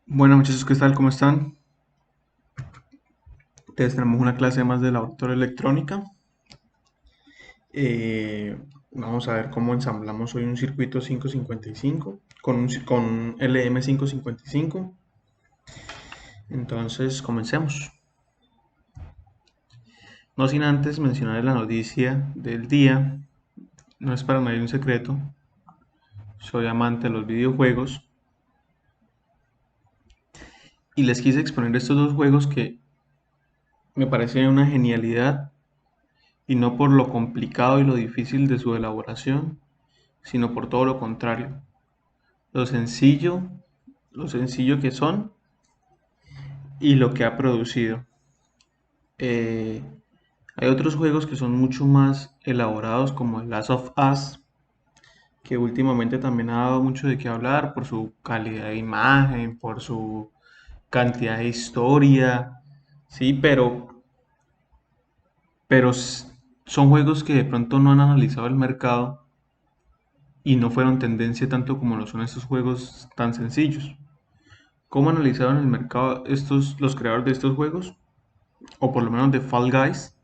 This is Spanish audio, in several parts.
Bueno, muchachos, ¿qué tal? ¿Cómo están? Tenemos una clase más de laboratorio de electrónica. Vamos a ver cómo ensamblamos hoy un circuito 555 con LM555. Entonces, comencemos. No sin antes mencionar la noticia del día. No es para nadie un secreto. Soy amante de los videojuegos y les quise exponer estos dos juegos que me parecen una genialidad y no por lo complicado y lo difícil de su elaboración, sino por todo lo contrario, lo sencillo, lo sencillo que son y lo que ha producido. Eh, Hay otros juegos que son mucho más elaborados como el Last of Us, que últimamente también ha dado mucho de qué hablar por su calidad de imagen, por su cantidad de historia, sí, pero son juegos que de pronto no han analizado el mercado y no fueron tendencia tanto como lo son estos juegos tan sencillos. ¿Cómo analizaron el mercado los creadores de estos juegos? O por lo menos de Fall Guys,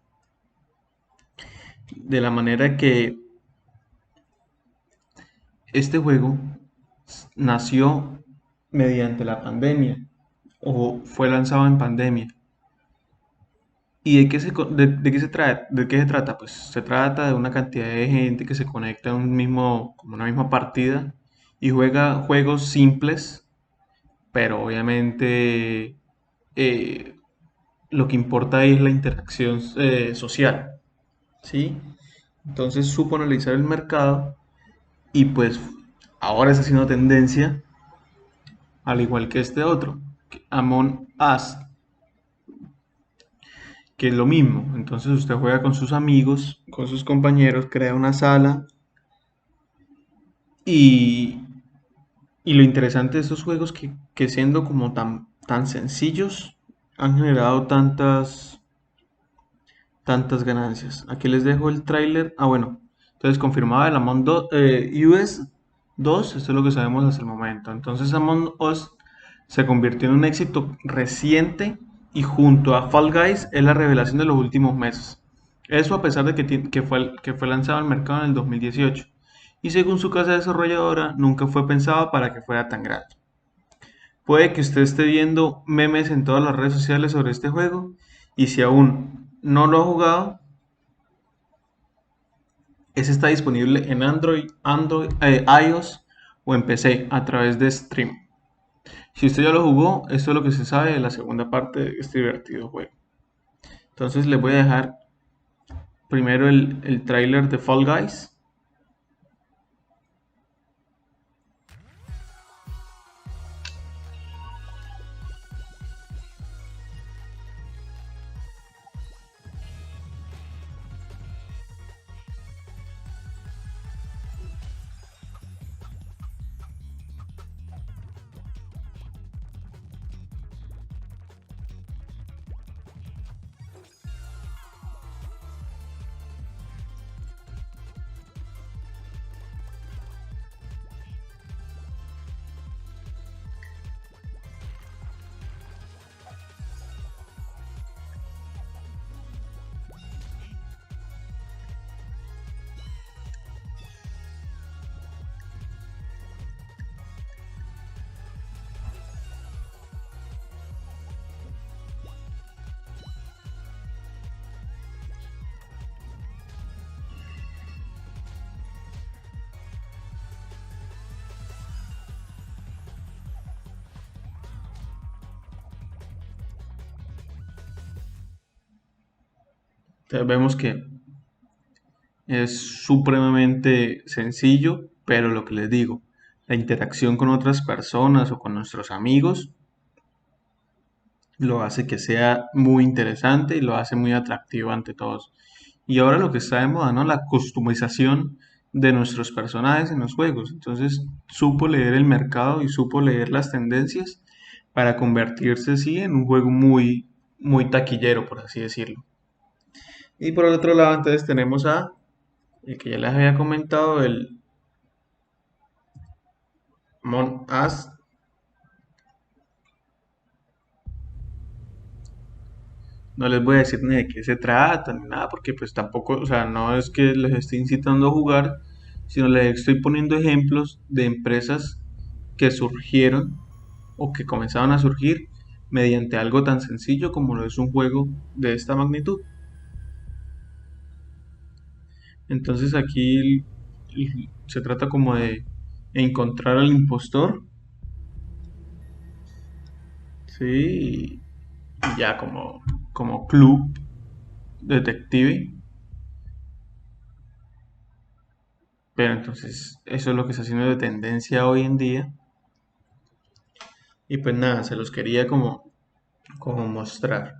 de la manera que este juego nació mediante la pandemia o fue lanzado en pandemia. ¿Y de qué se trata? ¿De qué se trata? Pues se trata de una cantidad de gente que se conecta en como una misma partida y juega juegos simples, pero obviamente eh, lo que importa ahí es la interacción social, ¿sí? Entonces supo analizar el mercado y pues ahora está haciendo tendencia, al igual que este otro, Among Us, que es lo mismo. Entonces usted juega con sus amigos, con sus compañeros, crea una sala y, y lo interesante de estos juegos que siendo como tan sencillos han generado tantas ganancias. Aquí les dejo el tráiler. Ah, bueno. Entonces confirmaba el US 2, esto es lo que sabemos hasta el momento. Entonces Among Us se convirtió en un éxito reciente y junto a Fall Guys es la revelación de los últimos meses. Eso a pesar de que fue lanzado al mercado en el 2018 y según su casa desarrolladora nunca fue pensado para que fuera tan grande. Puede que usted esté viendo memes en todas las redes sociales sobre este juego y si aún no lo ha jugado, ese está disponible en iOS o en PC a través de Stream. Si usted ya lo jugó, esto es lo que se sabe de la segunda parte de este divertido juego. Entonces les voy a dejar primero el tráiler de Fall Guys. Entonces vemos que es supremamente sencillo, pero lo que les digo, la interacción con otras personas o con nuestros amigos lo hace que sea muy interesante y lo hace muy atractivo ante todos. Y ahora lo que está de moda, ¿no? La customización de nuestros personajes en los juegos. Entonces supo leer el mercado y supo leer las tendencias para convertirse así en un juego muy taquillero, por así decirlo. Y por el otro lado, entonces tenemos el que ya les había comentado, el Among Us, No les voy a decir ni de qué se trata ni nada, porque pues tampoco, o sea, no es que les estoy incitando a jugar, sino les estoy poniendo ejemplos de empresas que surgieron o que comenzaron a surgir mediante algo tan sencillo como lo es un juego de esta magnitud. Entonces aquí se trata como de encontrar al impostor, ¿sí? Y ya como club detective. Pero entonces eso es lo que está haciendo de tendencia hoy en día. Y pues nada, se los quería como mostrar.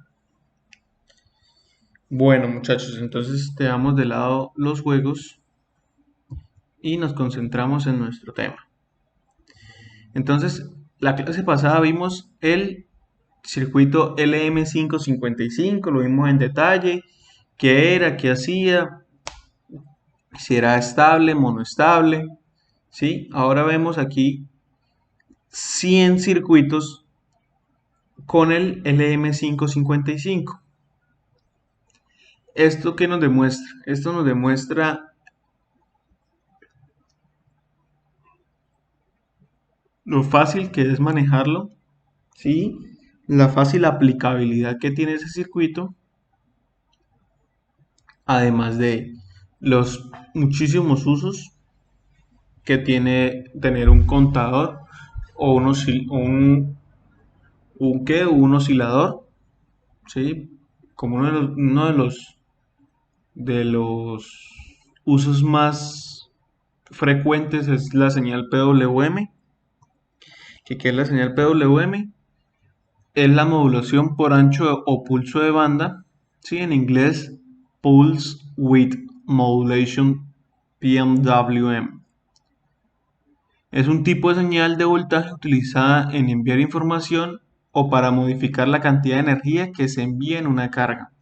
Bueno muchachos, entonces dejamos de lado los juegos y nos concentramos en nuestro tema. Entonces, la clase pasada vimos el circuito LM555, lo vimos en detalle, qué era, qué hacía, si era estable, monoestable, ¿sí? Ahora vemos aquí 100 circuitos con el LM555. ¿Esto qué nos demuestra? Esto nos demuestra lo fácil que es manejarlo, ¿sí? La fácil aplicabilidad que tiene ese circuito, además de los muchísimos usos que tiene tener un contador o un oscilador, ¿sí? Como uno de los usos más frecuentes es la señal PWM, que ¿qué es la señal PWM? Es la modulación por ancho o pulso de banda, ¿sí? En inglés, Pulse Width Modulation, PWM. Es un tipo de señal de voltaje utilizada en enviar información o para modificar la cantidad de energía que se envía en una carga.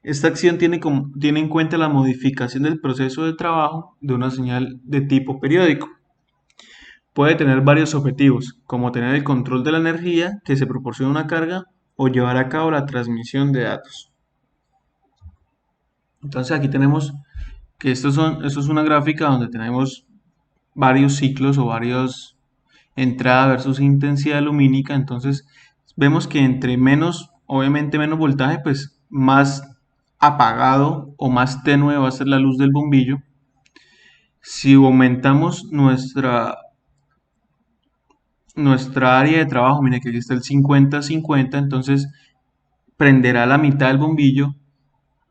Esta acción tiene en cuenta la modificación del proceso de trabajo de una señal de tipo periódico. Puede tener varios objetivos, como tener el control de la energía que se proporciona una carga o llevar a cabo la transmisión de datos. Entonces aquí tenemos que esto es una gráfica donde tenemos varios ciclos o varios entrada versus intensidad lumínica. Entonces vemos que entre menos, obviamente menos voltaje, pues más apagado o más tenue va a ser la luz del bombillo. Si aumentamos nuestra área de trabajo, mire que aquí está el 50-50, entonces prenderá la mitad del bombillo,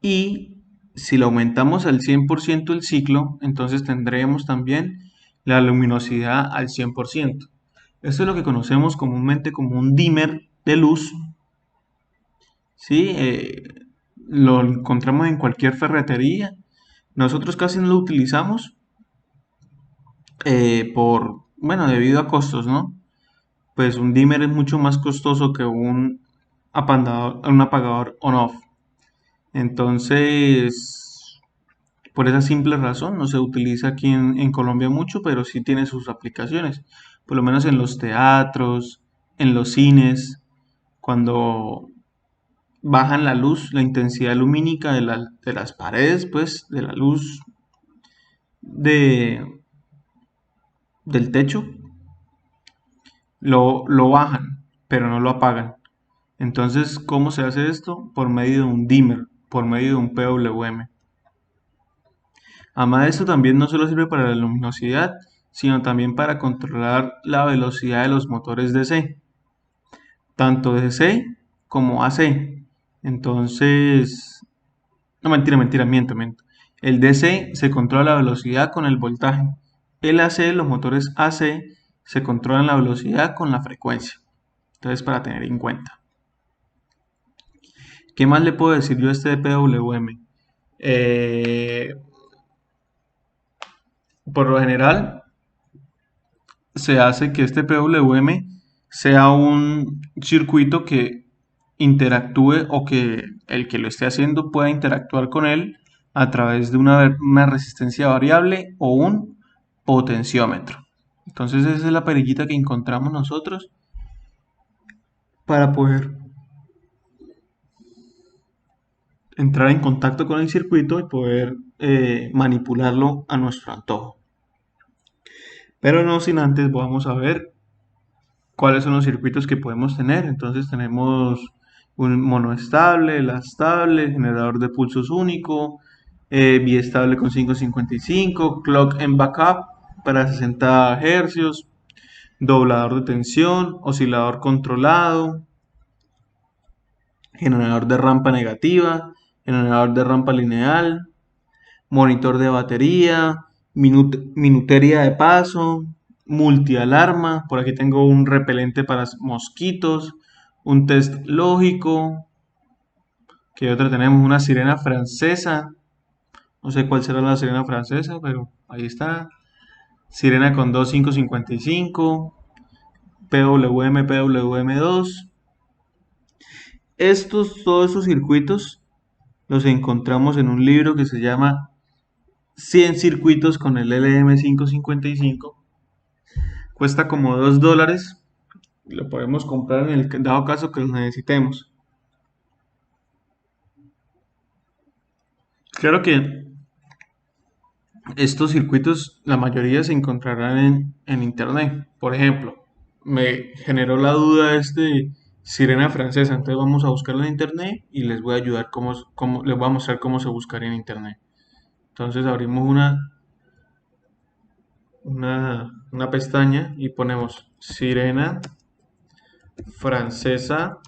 y si lo aumentamos al 100% el ciclo, entonces tendremos también la luminosidad al 100%. Esto es lo que conocemos comúnmente como un dimmer de luz, ¿sí? Lo encontramos en cualquier ferretería. Nosotros casi no lo utilizamos bueno, debido a costos, ¿no? Pues un dimmer es mucho más costoso que un apagador on-off. Entonces, por esa simple razón, no se utiliza aquí en Colombia mucho, pero sí tiene sus aplicaciones. Por lo menos en los teatros, en los cines, cuando bajan la luz, la intensidad lumínica de las paredes, pues, de la luz de, del techo, lo bajan, pero no lo apagan. Entonces, ¿cómo se hace esto? Por medio de un dimmer, por medio de un PWM. Además de esto, también no solo sirve para la luminosidad, sino también para controlar la velocidad de los motores DC, tanto DC como AC. Entonces, no, mentira, miento. El DC se controla la velocidad con el voltaje. El AC, los motores AC, se controlan la velocidad con la frecuencia. Entonces, para tener en cuenta. ¿Qué más le puedo decir yo a este PWM? Eh, por lo general, se hace que este PWM sea un circuito que interactúe o que el que lo esté haciendo pueda interactuar con él a través de una resistencia variable o un potenciómetro. Entonces esa es la perillita que encontramos nosotros para poder entrar en contacto con el circuito y poder manipularlo a nuestro antojo. Pero no sin antes vamos a ver cuáles son los circuitos que podemos tener. Entonces tenemos un monoestable, el estable, generador de pulsos único, biestable con 555, clock en backup para 60 Hz, doblador de tensión, oscilador controlado, generador de rampa negativa, generador de rampa lineal, monitor de batería, minutería de paso, multialarma, por aquí tengo un repelente para mosquitos, un test lógico, que otra tenemos una sirena francesa, no sé cuál será la sirena francesa, pero ahí está, sirena con 2555, PWM 2. Todos estos circuitos los encontramos en un libro que se llama 100 circuitos con el LM555. Cuesta como $2. Lo podemos comprar en el dado caso que lo necesitemos. Claro que estos circuitos, la mayoría se encontrarán en internet. Por ejemplo, me generó la duda sirena francesa. Entonces vamos a buscarlo en internet y les voy a ayudar les voy a mostrar cómo se buscaría en internet. Entonces abrimos una pestaña y ponemos sirena francesa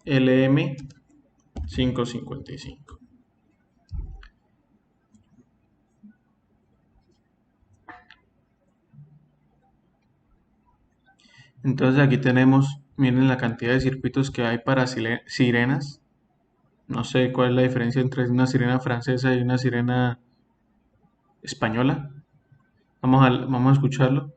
LM555. Entonces aquí tenemos, miren la cantidad de circuitos que hay para sirenas. No sé cuál es la diferencia entre una sirena francesa y una sirena española. Vamos a escucharlo.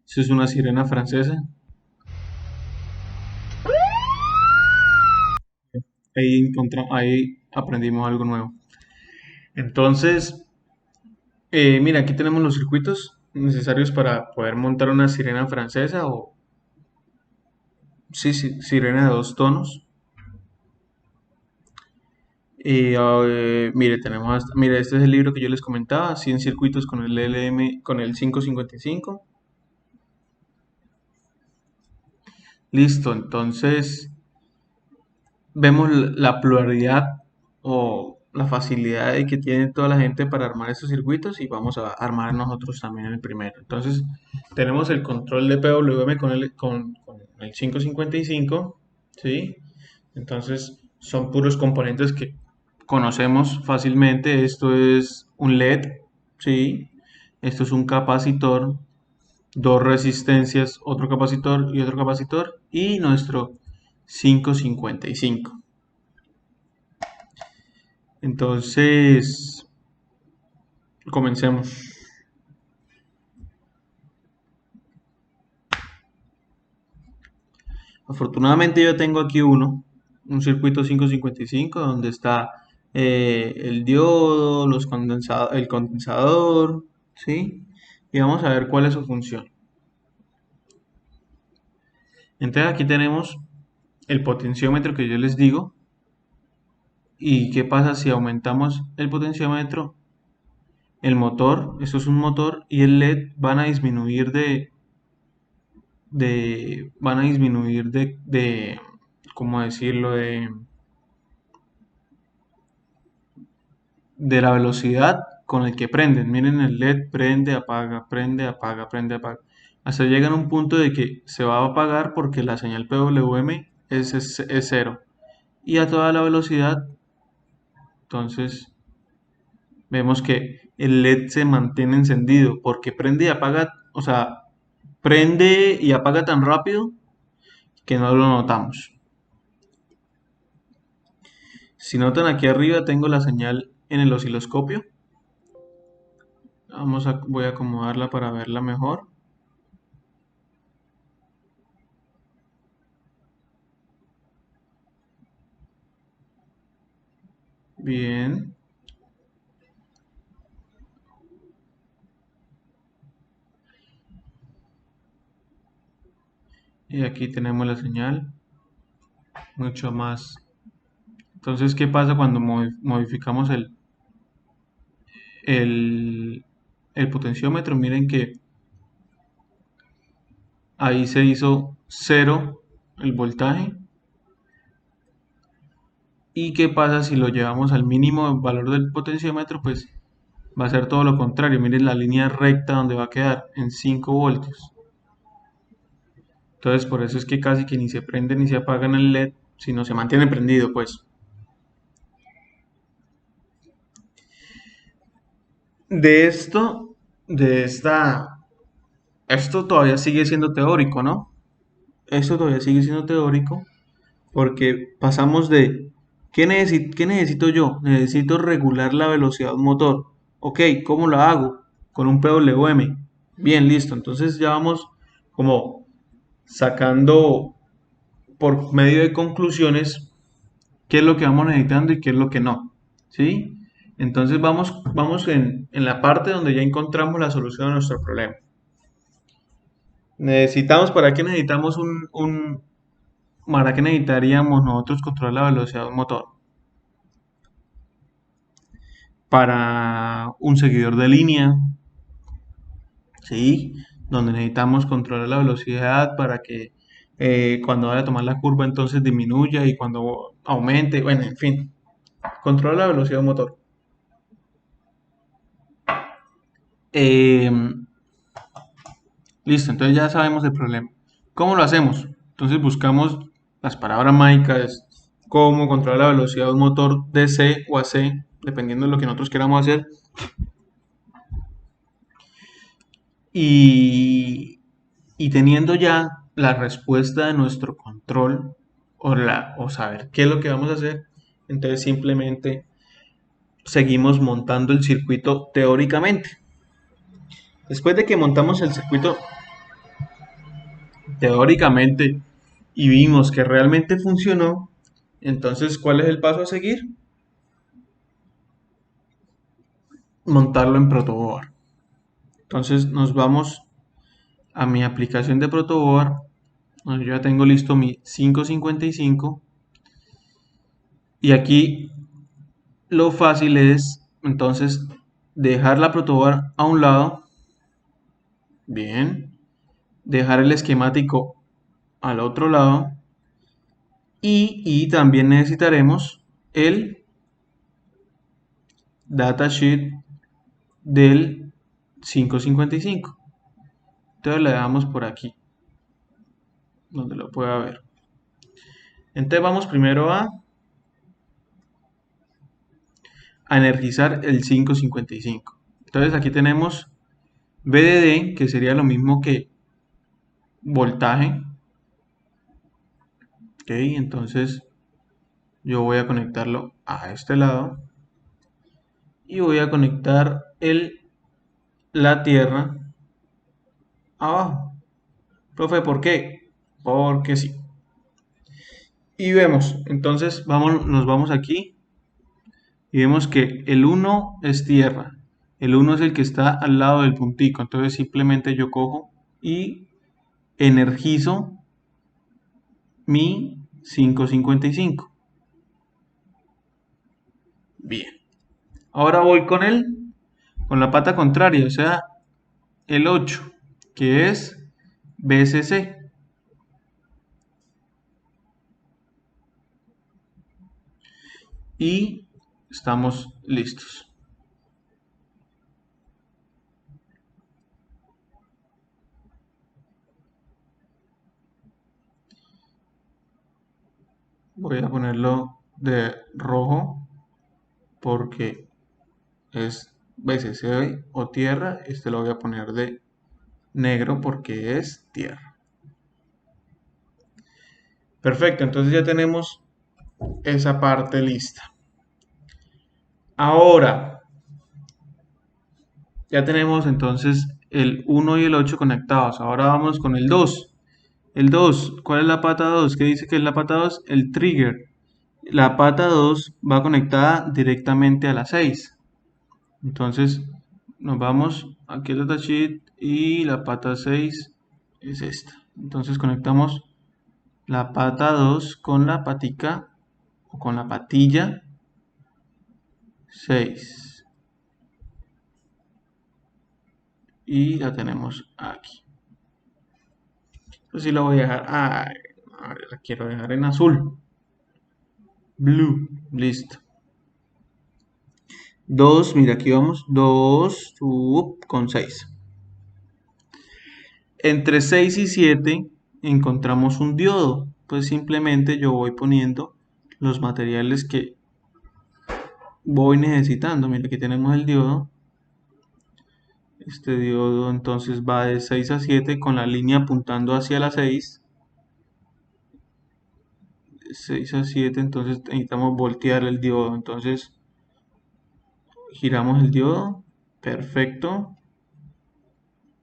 Eso es una sirena francesa. Ahí aprendimos algo nuevo. Entonces, mira, aquí tenemos los circuitos necesarios para poder montar una sirena francesa o, sí, sí, sirena de 2 tonos. Y mire, mire, este es el libro que yo les comentaba, 100 circuitos con el LM, con el 555. Listo, entonces vemos la pluralidad o la facilidad que tiene toda la gente para armar estos circuitos y vamos a armar nosotros también el primero. Entonces tenemos el control de PWM con el 555, ¿sí? Entonces son puros componentes que conocemos fácilmente. Esto es un LED, ¿sí? Esto es un capacitor, dos resistencias, otro capacitor y otro capacitor y nuestro 555. Entonces, comencemos. Afortunadamente yo tengo aquí un circuito 555 donde está el diodo, el condensador, ¿sí? Y vamos a ver cuál es su función. Entonces aquí tenemos el potenciómetro que yo les digo. ¿Y qué pasa si aumentamos el potenciómetro? El motor, esto es un motor, y el LED van a disminuir ¿cómo decirlo? De la velocidad con el que prenden. Miren el LED, prende, apaga, prende, apaga, prende, apaga. Hasta llegan a un punto de que se va a apagar porque la señal PWM es cero. Y a toda la velocidad, entonces vemos que el LED se mantiene encendido porque prende y apaga, o sea, prende y apaga tan rápido que no lo notamos. Si notan aquí arriba tengo la señal en el osciloscopio. Voy a acomodarla para verla mejor. Bien. y aquí tenemos la señal mucho más. Entonces, ¿qué pasa cuando modificamos el, el potenciómetro? Miren que ahí se hizo cero el voltaje. ¿Y qué pasa si lo llevamos al mínimo valor del potenciómetro? Pues va a ser todo lo contrario. Miren la línea recta donde va a quedar en 5 voltios. Entonces, por eso es que casi que ni se prende ni se apaga en el LED, sino se mantiene prendido, pues. De esto, de esta, esto todavía sigue siendo teórico, ¿no? Esto todavía sigue siendo teórico porque pasamos de, qué necesito yo? Necesito regular la velocidad de un motor. Ok, ¿cómo lo hago? Con un PWM. Bien, listo. Entonces ya vamos como sacando por medio de conclusiones qué es lo que vamos necesitando y qué es lo que no. ¿Sí? Entonces vamos en la parte donde ya encontramos la solución a nuestro problema. ¿Para qué necesitamos para qué necesitaríamos nosotros controlar la velocidad de un motor? Para un seguidor de línea, ¿sí? Donde necesitamos controlar la velocidad para que cuando vaya a tomar la curva entonces disminuya y cuando aumente, bueno, en fin, controlar la velocidad del motor. Eh, Listo, entonces ya sabemos el problema. ¿Cómo lo hacemos? Entonces buscamos las palabras mágicas, cómo controlar la velocidad de un motor de C o AC, dependiendo de lo que nosotros queramos hacer. Y, y teniendo ya la respuesta de nuestro control o saber qué es lo que vamos a hacer, entonces simplemente seguimos montando el circuito teóricamente. Después de que montamos el circuito teóricamente y vimos que realmente funcionó, entonces, ¿cuál es el paso a seguir? Montarlo en Protoboard. Entonces nos vamos a mi aplicación de Protoboard, donde yo ya tengo listo mi 555 y aquí lo fácil es entonces dejar la Protoboard a un lado, bien, dejar el esquemático al otro lado y también necesitaremos el datasheet del 555. Entonces le damos por aquí, donde lo pueda ver. Entonces vamos primero a energizar el 555. Entonces aquí tenemos VDD, que sería lo mismo que voltaje. Ok, entonces yo voy a conectarlo a este lado y voy a conectar la tierra abajo. Profe, ¿por qué? Porque sí. Y vemos, entonces nos vamos aquí y vemos que el 1 es tierra. El 1 es el que está al lado del puntico. Entonces simplemente yo cojo y energizo mi 555. Bien. Ahora voy con la pata contraria, o sea, el 8, que es BCC. Y estamos listos. Voy a ponerlo de rojo porque es BCC o tierra. Este lo voy a poner de negro porque es tierra. Perfecto, entonces ya tenemos esa parte lista. Ahora, ya tenemos entonces el 1 y el 8 conectados. Ahora vamos con el 2. El 2, ¿cuál es la pata 2? ¿Qué dice que es la pata 2? El trigger. La pata 2 va conectada directamente a la 6. Entonces nos vamos aquí al datasheet y la pata 6 es esta. Entonces conectamos la pata 2 con la patica o con la patilla 6. Y la tenemos aquí. Entonces sí la voy a dejar. Ahora la quiero dejar en azul. Blue. Listo. 2, mira, aquí vamos. 2 con 6. Entre 6 y 7 encontramos un diodo. Pues simplemente yo voy poniendo los materiales que voy necesitando. Mira, aquí tenemos el diodo. Este diodo entonces va de 6 a 7 con la línea apuntando hacia la 6. 6 a 7, entonces necesitamos voltear el diodo. Entonces giramos el diodo. Perfecto.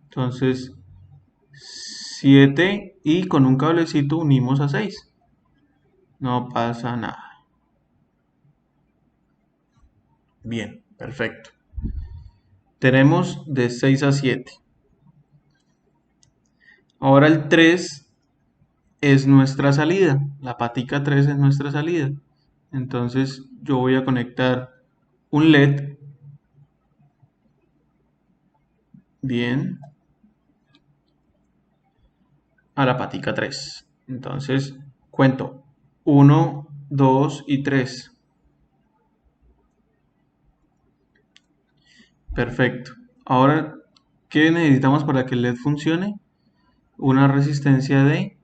Entonces 7 y con un cablecito unimos a 6. No pasa nada. Bien, perfecto. Tenemos de 6 a 7. Ahora el 3 es nuestra salida. La patica 3 es nuestra salida. Entonces yo voy a conectar un LED. Bien. A la patica 3. Entonces cuento 1, 2 y 3. Perfecto. Ahora, ¿qué necesitamos para que el LED funcione? Una resistencia de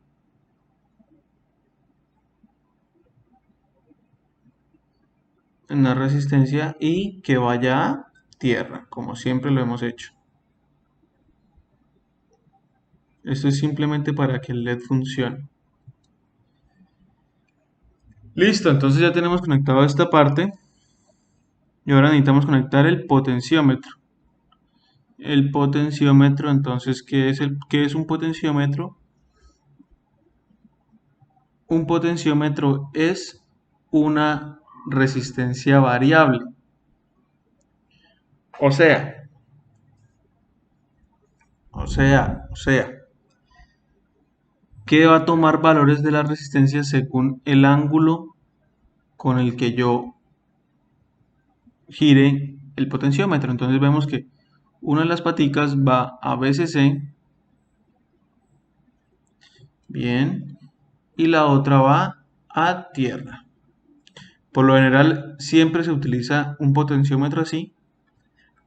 y que vaya a tierra, como siempre lo hemos hecho. Esto es simplemente para que el LED funcione. Listo, entonces ya tenemos conectado esta parte y ahora necesitamos conectar el potenciómetro. El potenciómetro, entonces, ¿qué es un potenciómetro? Un potenciómetro es una resistencia variable. O sea, o sea, que va a tomar valores de la resistencia según el ángulo con el que yo gire el potenciómetro. Entonces vemos que una de las paticas va a BCC, bien, y la otra va a tierra. Por lo general siempre se utiliza un potenciómetro así.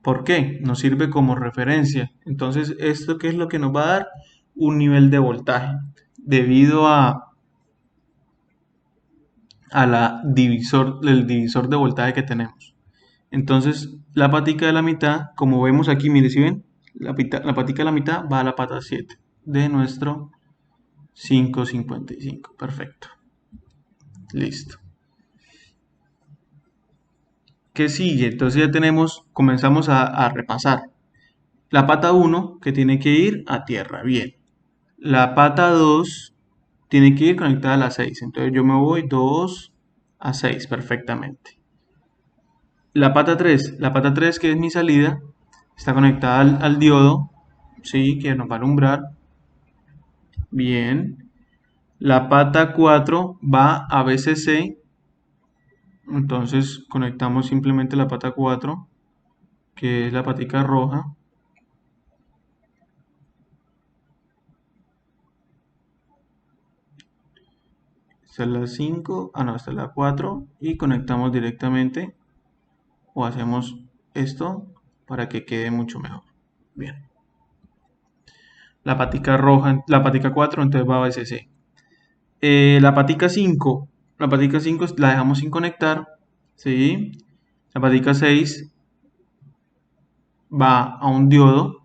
¿Por qué? Nos sirve como referencia. Entonces, ¿esto qué es lo que nos va a dar? Un nivel de voltaje. Debido a el divisor de voltaje que tenemos. Entonces, la patica de la mitad, como vemos aquí, mire, si ven, la patica de la mitad va a la pata 7 de nuestro 555. Perfecto. Listo. ¿Qué sigue? Entonces ya comenzamos a repasar. La pata 1 que tiene que ir a tierra, bien. La pata 2 tiene que ir conectada a la 6. Entonces yo me voy 2 a 6 perfectamente. La pata 3 que es mi salida, está conectada al diodo, ¿sí? Que nos va a alumbrar. Bien. La pata 4 va a BCC. Entonces conectamos simplemente la pata 4, que es la patica roja. Esta es la 5, no, esta es la 4. Y conectamos directamente o hacemos esto para que quede mucho mejor. Bien. La patica roja, la patica 4, entonces va a BCC. La patica 5, la dejamos sin conectar, ¿sí? La patica 6 va a un diodo.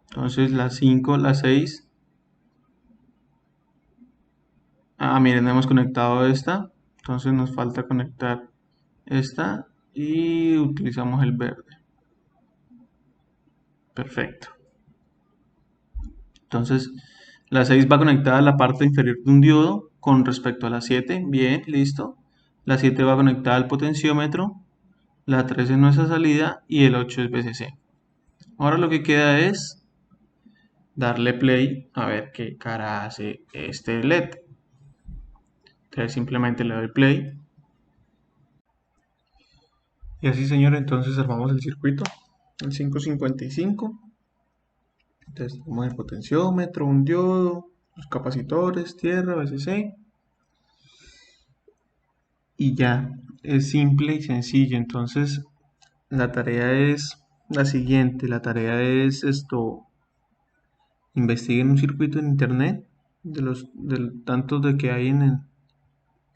Entonces la 5, la 6. Miren, no hemos conectado esta. Entonces nos falta conectar esta y utilizamos el verde. Perfecto. Entonces la 6 va conectada a la parte inferior de un diodo con respecto a la 7. Bien, listo. La 7 va conectada al potenciómetro. La 3 es nuestra salida y el 8 es BCC. Ahora lo que queda es darle play a ver qué cara hace este LED. Entonces simplemente le doy play. Y así, señor, entonces armamos el circuito, el 555. Entonces tenemos el potenciómetro, un diodo, los capacitores, tierra, VCC. Y ya, es simple y sencillo. Entonces la tarea es la siguiente. La tarea es investiguen un circuito en internet, de los tantos de que hay en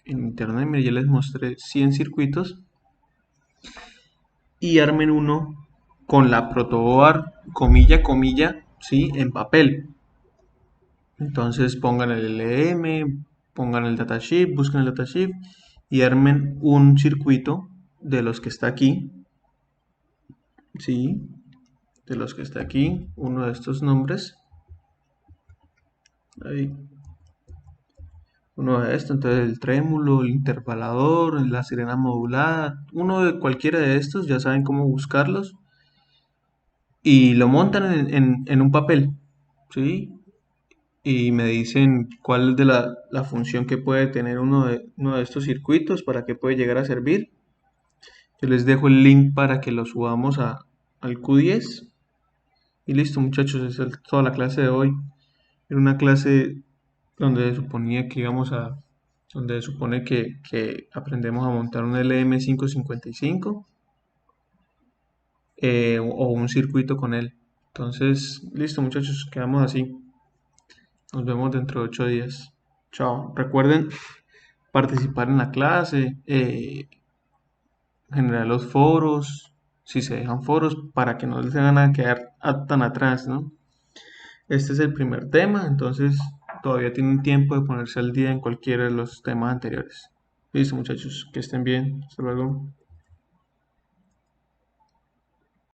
internet. Mira, ya les mostré 100 circuitos y armen uno con la protoboard, comilla, comilla, ¿sí? En papel. Entonces pongan el LM, pongan el datasheet, busquen el datasheet y armen un circuito de los que está aquí, ¿sí? De los que está aquí, uno de estos nombres. Ahí, uno de estos, entonces el trémulo, el intervalador, la sirena modulada, uno de cualquiera de estos, ya saben cómo buscarlos y lo montan en un papel, ¿sí? Y me dicen cuál es de la función que puede tener uno de estos circuitos, para qué puede llegar a servir. Yo les dejo el link para que lo subamos al Q10. Y listo, muchachos, esa es toda la clase de hoy. Era una clase donde se suponía que íbamos a, donde se supone que aprendemos a montar un LM555 o un circuito con él. Entonces, listo, muchachos, quedamos así. Nos vemos dentro de 8 días. Chao. Recuerden participar en la clase, generar los foros, si se dejan foros, para que no les van a quedar tan atrás, ¿no? Este es el primer tema, entonces todavía tienen tiempo de ponerse al día en cualquiera de los temas anteriores. Listo, muchachos, que estén bien. Hasta luego.